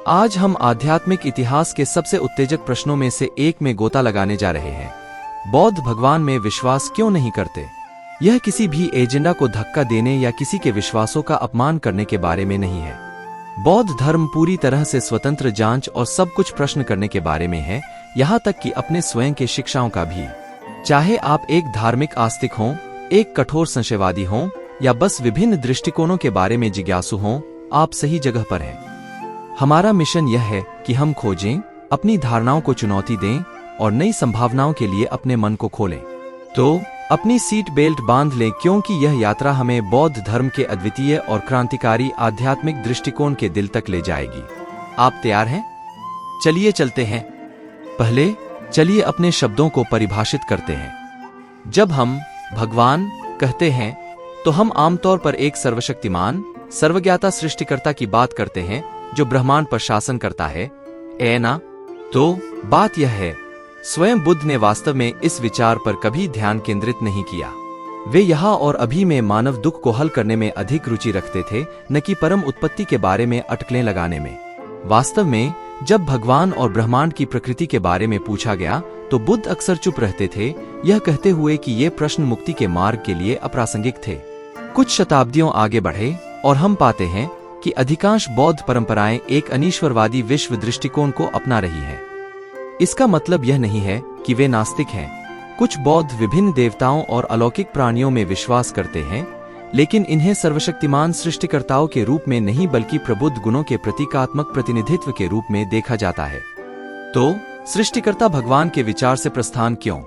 आज हम आध्यात्मिक इतिहास के सबसे उत्तेजक प्रश्नों में से एक में गोता लगाने जा रहे हैं। बौद्ध भगवान में विश्वास क्यों नहीं करते? यह किसी भी एजेंडा को धक्का देने या किसी के विश्वासों का अपमान करने के बारे में नहीं है। बौद्ध धर्म पूरी तरह से स्वतंत्र जांच और सब कुछ प्रश्न करने के बारे में है, यहाँ तक कि अपने स्वयं के शिक्षाओं का भी। चाहे आप एक धार्मिक आस्तिक हों, एक कठोर संशयवादी हों या बस विभिन्न दृष्टिकोणों के बारे में जिज्ञासु हों, आप सही जगह पर हैं। हमारा मिशन यह है कि हम खोजें, अपनी धारणाओं को चुनौती दें और नई संभावनाओं के लिए अपने मन को खोलें। तो अपनी सीट बेल्ट बांध लें, क्योंकि यह यात्रा हमें बौद्ध धर्म के अद्वितीय और क्रांतिकारी आध्यात्मिक दृष्टिकोण के दिल तक ले जाएगी। आप तैयार हैं? चलिए चलते हैं। पहले चलिए अपने शब्दों को परिभाषित करते हैं। जब हम भगवान कहते हैं तो हम आमतौर पर एक सर्वशक्तिमान, सर्वज्ञाता सृष्टिकर्ता की बात करते हैं जो ब्रह्मांड पर शासन करता है, ऐ ना? तो बात यह है, स्वयं बुद्ध ने वास्तव में इस विचार पर कभी ध्यान केंद्रित नहीं किया। वे यहाँ और अभी में मानव दुख को हल करने में अधिक रुचि रखते थे, न कि परम उत्पत्ति के बारे में अटकलें लगाने में। वास्तव में जब भगवान और ब्रह्मांड की प्रकृति के बारे में पूछा गया तो बुद्ध अक्सर चुप रहते थे, यह कहते हुए कि ये प्रश्न मुक्ति के मार्ग के लिए अप्रासंगिक थे। कुछ शताब्दियों आगे बढ़े और हम पाते हैं कि अधिकांश बौद्ध परंपराएं एक अनीश्वरवादी विश्व दृष्टिकोण को अपना रही हैं। इसका मतलब यह नहीं है कि वे नास्तिक हैं। कुछ बौद्ध विभिन्न देवताओं और अलौकिक प्राणियों में विश्वास करते हैं, लेकिन इन्हें सर्वशक्तिमान सृष्टिकर्ताओं के रूप में नहीं बल्कि प्रबुद्ध गुणों के प्रतीकात्मक प्रतिनिधित्व के रूप में देखा जाता है। तो सृष्टिकर्ता भगवान के विचार से प्रस्थान क्यों?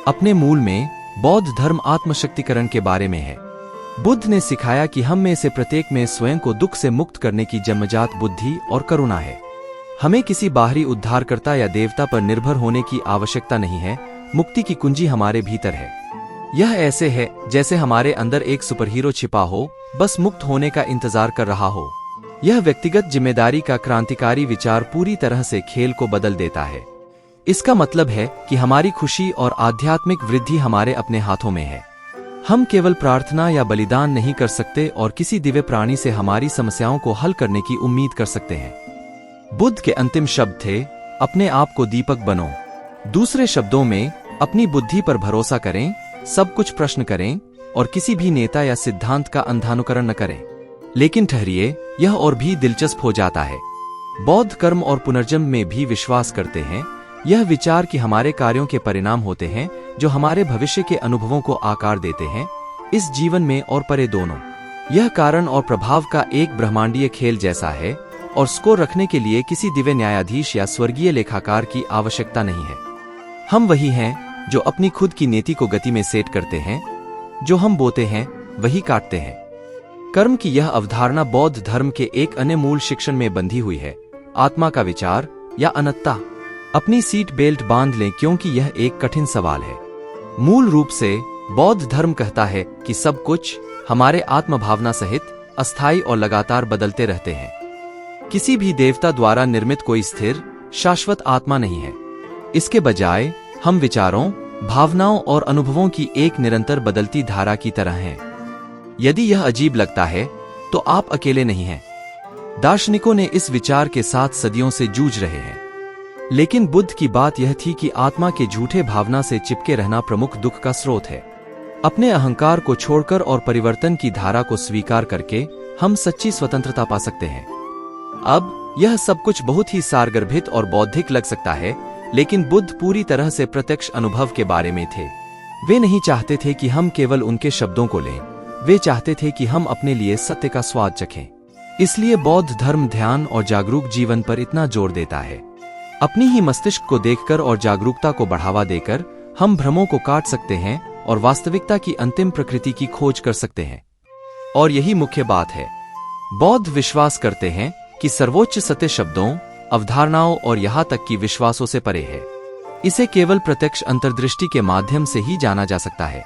अपने मूल में बौद्ध धर्म आत्मशक्तिकरण के बारे में है। बुद्ध ने सिखाया कि हम में से प्रत्येक में स्वयं को दुख से मुक्त करने की जन्मजात बुद्धि और करुणा है। हमें किसी बाहरी उद्धारकर्ता या देवता पर निर्भर होने की आवश्यकता नहीं है। मुक्ति की कुंजी हमारे भीतर है। यह ऐसे है जैसे हमारे अंदर एक सुपरहीरो छिपा हो, बस मुक्त होने का इंतजार कर रहा हो। यह व्यक्तिगत जिम्मेदारी का क्रांतिकारी विचार पूरी तरह से खेल को बदल देता है। इसका मतलब है कि हमारी खुशी और आध्यात्मिक वृद्धि हमारे अपने हाथों में है। हम केवल प्रार्थना या बलिदान नहीं कर सकते और किसी दिव्य प्राणी से हमारी समस्याओं को हल करने की उम्मीद कर सकते हैं। बुद्ध के अंतिम शब्द थे, अपने आप को दीपक बनो। दूसरे शब्दों में, अपनी बुद्धि पर भरोसा करें, सब कुछ प्रश्न करें और किसी भी नेता या सिद्धांत का अंधानुकरण न करें। लेकिन ठहरिए, यह और भी दिलचस्प हो जाता है। बौद्ध कर्म और पुनर्जन्म में भी विश्वास करते हैं। यह विचार कि हमारे कार्यों के परिणाम होते हैं जो हमारे भविष्य के अनुभवों को आकार देते हैं, इस जीवन में और परे दोनों। यह कारण और प्रभाव का एक ब्रह्मांडीय खेल जैसा है और स्कोर रखने के लिए किसी दिव्य न्यायाधीश या स्वर्गीय लेखाकार की आवश्यकता नहीं है। हम वही हैं जो अपनी खुद की नीति को गति में सेट करते हैं। जो हम बोते हैं वही काटते हैं। कर्म की यह अवधारणा बौद्ध धर्म के एक अन्य मूल शिक्षण में बंधी हुई है, आत्मा का विचार या अनंतता। अपनी सीट बेल्ट बांध लें, क्योंकि यह एक कठिन सवाल है। मूल रूप से बौद्ध धर्म कहता है कि सब कुछ हमारे आत्मभावना सहित अस्थायी और लगातार बदलते रहते हैं। किसी भी देवता द्वारा निर्मित कोई स्थिर, शाश्वत आत्मा नहीं है। इसके बजाय हम विचारों, भावनाओं और अनुभवों की एक निरंतर बदलती धारा की तरह हैं। यदि यह अजीब लगता है तो आप अकेले नहीं हैं। दार्शनिकों ने इस विचार के साथ सदियों से जूझ रहे हैं। लेकिन बुद्ध की बात यह थी कि आत्मा के झूठे भावना से चिपके रहना प्रमुख दुख का स्रोत है। अपने अहंकार को छोड़कर और परिवर्तन की धारा को स्वीकार करके हम सच्ची स्वतंत्रता पा सकते हैं। अब यह सब कुछ बहुत ही सारगर्भित और बौद्धिक लग सकता है, लेकिन बुद्ध पूरी तरह से प्रत्यक्ष अनुभव के बारे में थे। वे नहीं चाहते थे कि हम केवल उनके शब्दों को लें, वे चाहते थे कि हम अपने लिए सत्य का स्वाद चखें। इसलिए बौद्ध धर्म ध्यान और जागरूक जीवन पर इतना जोर देता है। अपनी ही मस्तिष्क को देखकर और जागरूकता को बढ़ावा देकर हम भ्रमों को काट सकते हैं और वास्तविकता की अंतिम प्रकृति की खोज कर सकते हैं। और यही मुख्य बात है। बौद्ध विश्वास करते हैं कि सर्वोच्च सत्य शब्दों, अवधारणाओं और यहाँ तक कि विश्वासों से परे है। इसे केवल प्रत्यक्ष अंतर्दृष्टि के माध्यम से ही जाना जा सकता है।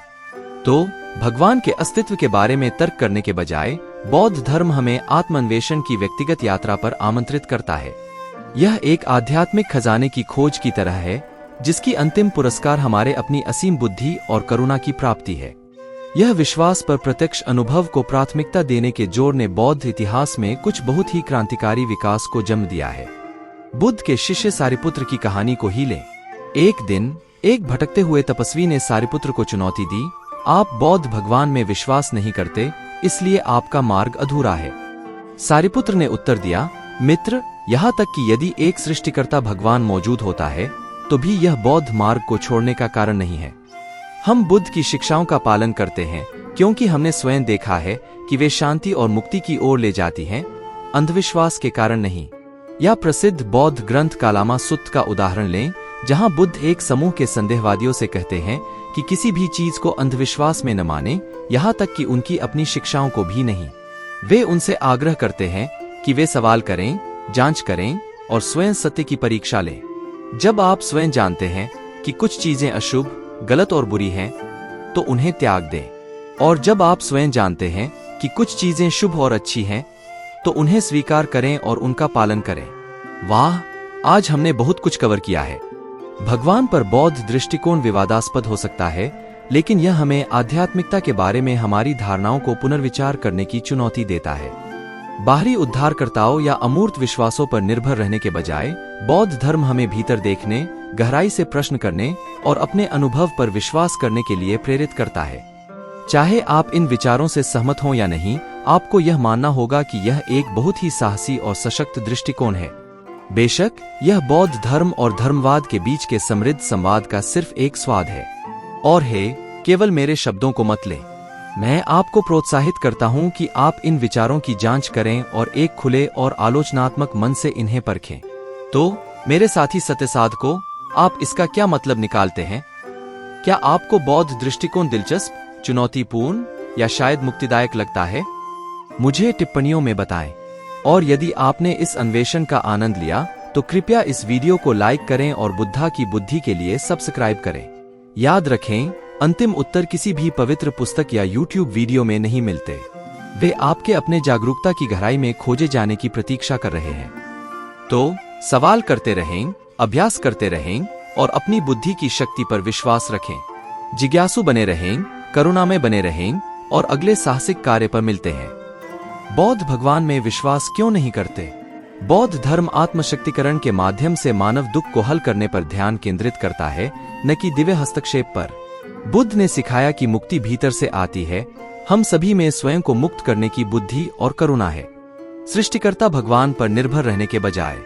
तो भगवान के अस्तित्व के बारे में तर्क करने के बजाय बौद्ध धर्म हमें आत्मान्वेषण की व्यक्तिगत यात्रा पर आमंत्रित करता है। यह एक आध्यात्मिक खजाने की खोज की तरह है, जिसकी अंतिम पुरस्कार हमारे अपनी असीम बुद्धि और करुणा की प्राप्ति है। यह विश्वास पर प्रत्यक्ष अनुभव को प्राथमिकता देने के जोर ने बौद्ध इतिहास में कुछ बहुत ही क्रांतिकारी विकास को जन्म दिया है। बुद्ध के शिष्य सारिपुत्र की कहानी को ही लें। एक दिन एक भटकते हुए तपस्वी ने सारिपुत्र को चुनौती दी, आप बौद्ध भगवान में विश्वास नहीं करते, इसलिए आपका मार्ग अधूरा है। सारिपुत्र ने उत्तर दिया, मित्र, यहाँ तक कि यदि एक सृष्टिकर्ता भगवान मौजूद होता है तो भी यह बौद्ध मार्ग को छोड़ने का कारण नहीं है। हम बुद्ध की शिक्षाओं का पालन करते हैं क्योंकि हमने स्वयं देखा है कि वे शांति और मुक्ति की ओर ले जाती हैं, अंधविश्वास के कारण नहीं। यह प्रसिद्ध बौद्ध ग्रंथ कालामा सुत्त का उदाहरण लें, जहां बुद्ध एक समूह के संदेहवादियों से कहते हैं कि किसी भी चीज को अंधविश्वास में न माने, यहाँ तक कि उनकी अपनी शिक्षाओं को भी नहीं। वे उनसे आग्रह करते हैं कि वे सवाल करें, जांच करें और स्वयं सत्य की परीक्षा लें। जब आप स्वयं जानते हैं कि कुछ चीजें अशुभ, गलत और बुरी हैं, तो उन्हें त्याग दें। और जब आप स्वयं जानते हैं कि कुछ चीजें शुभ और अच्छी हैं, तो उन्हें स्वीकार करें और उनका पालन करें। वाह, आज हमने बहुत कुछ कवर किया है। भगवान पर बौद्ध दृष्टिकोण विवादास्पद हो सकता है, लेकिन यह हमें आध्यात्मिकता के बारे में हमारी धारणाओं को पुनर्विचार करने की चुनौती देता है। बाहरी उद्धारकर्ताओं या अमूर्त विश्वासों पर निर्भर रहने के बजाय बौद्ध धर्म हमें भीतर देखने, गहराई से प्रश्न करने और अपने अनुभव पर विश्वास करने के लिए प्रेरित करता है। चाहे आप इन विचारों से सहमत हों या नहीं, आपको यह मानना होगा कि यह एक बहुत ही साहसी और सशक्त दृष्टिकोण है। बेशक यह बौद्ध धर्म और धर्मवाद के बीच के समृद्ध संवाद का सिर्फ एक स्वाद है। और केवल मेरे शब्दों को मत लें। मैं आपको प्रोत्साहित करता हूं कि आप इन विचारों की जांच करें और एक खुले और आलोचनात्मक मन से इन्हें परखें। तो मेरे साथी सत्यसाधकों, आप इसका क्या मतलब निकालते हैं? क्या आपको बौद्ध दृष्टिकोण दिलचस्प, चुनौतीपूर्ण या शायद मुक्तिदायक लगता है? मुझे टिप्पणियों में बताएं। और यदि आपने इस अन्वेषण का आनंद लिया तो कृपया इस वीडियो को लाइक करें और बुद्धा की बुद्धि के लिए सब्सक्राइब करें। याद रखें, अंतिम उत्तर किसी भी पवित्र पुस्तक या YouTube वीडियो में नहीं मिलते। वे आपके अपने जागरूकता की गहराई में खोजे जाने की प्रतीक्षा कर रहे हैं। तो सवाल करते रहें, अभ्यास करते रहें और अपनी बुद्धि की शक्ति पर विश्वास रखें। जिज्ञासु बने रहें, करुणामय बने रहें और अगले साहसिक कार्य पर मिलते हैं। बौद्ध भगवान में विश्वास क्यों नहीं करते? बौद्ध धर्म आत्मशक्तिकरण के माध्यम से मानव दुख को हल करने पर ध्यान केंद्रित करता है, न कि दिव्य हस्तक्षेप पर। बुद्ध ने सिखाया कि मुक्ति भीतर से आती है। हम सभी में स्वयं को मुक्त करने की बुद्धि और करुणा है, सृष्टिकर्ता भगवान पर निर्भर रहने के बजाय।